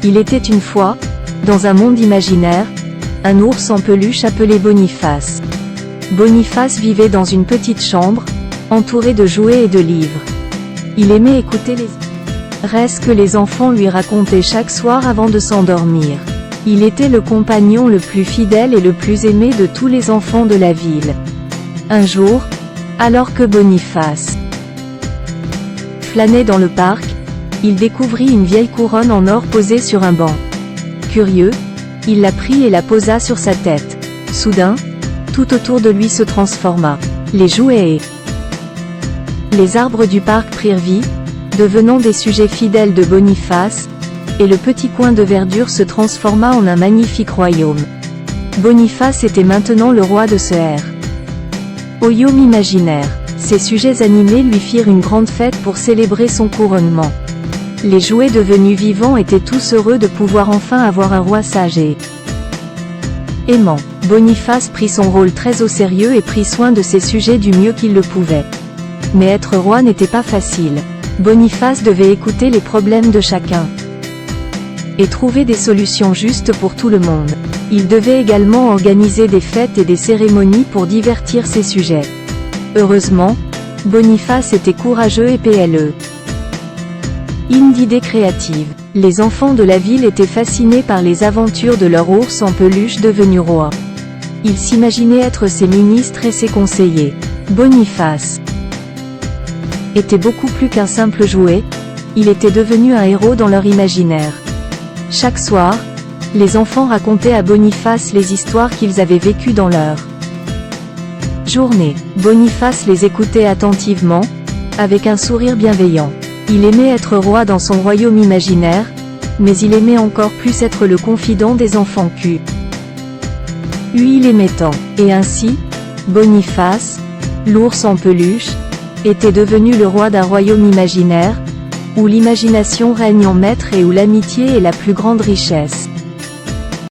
Il était une fois, dans un monde imaginaire, un ours en peluche appelé Boniface. Boniface vivait dans une petite chambre, entouré de jouets et de livres. Il aimait écouter les histoires que les enfants lui racontaient chaque soir avant de s'endormir. Il était le compagnon le plus fidèle et le plus aimé de tous les enfants de la ville. Un jour, alors que Boniface flânait dans le parc, il découvrit une vieille couronne en or posée sur un banc. Curieux, il la prit et la posa sur sa tête. Soudain, tout autour de lui se transforma. Les jouets et les arbres du parc prirent vie, devenant des sujets fidèles de Boniface, et le petit coin de verdure se transforma en un magnifique royaume. Boniface était maintenant le roi de ce royaume imaginaire. Ses sujets animés lui firent une grande fête pour célébrer son couronnement. Les jouets devenus vivants étaient tous heureux de pouvoir enfin avoir un roi sage et aimant. Boniface prit son rôle très au sérieux et prit soin de ses sujets du mieux qu'il le pouvait. Mais être roi n'était pas facile. Boniface devait écouter les problèmes de chacun et trouver des solutions justes pour tout le monde. Il devait également organiser des fêtes et des cérémonies pour divertir ses sujets. Heureusement, Boniface était courageux et plein d'idées créatives. Les enfants de la ville étaient fascinés par les aventures de leur ours en peluche devenu roi. Ils s'imaginaient être ses ministres et ses conseillers. Boniface était beaucoup plus qu'un simple jouet, il était devenu un héros dans leur imaginaire. Chaque soir, les enfants racontaient à Boniface les histoires qu'ils avaient vécues dans leur journée. Boniface les écoutait attentivement, avec un sourire bienveillant. Il aimait être roi dans son royaume imaginaire, mais il aimait encore plus être le confident des enfants il aimait tant. Et ainsi, Boniface, l'ours en peluche, était devenu le roi d'un royaume imaginaire, où l'imagination règne en maître et où l'amitié est la plus grande richesse.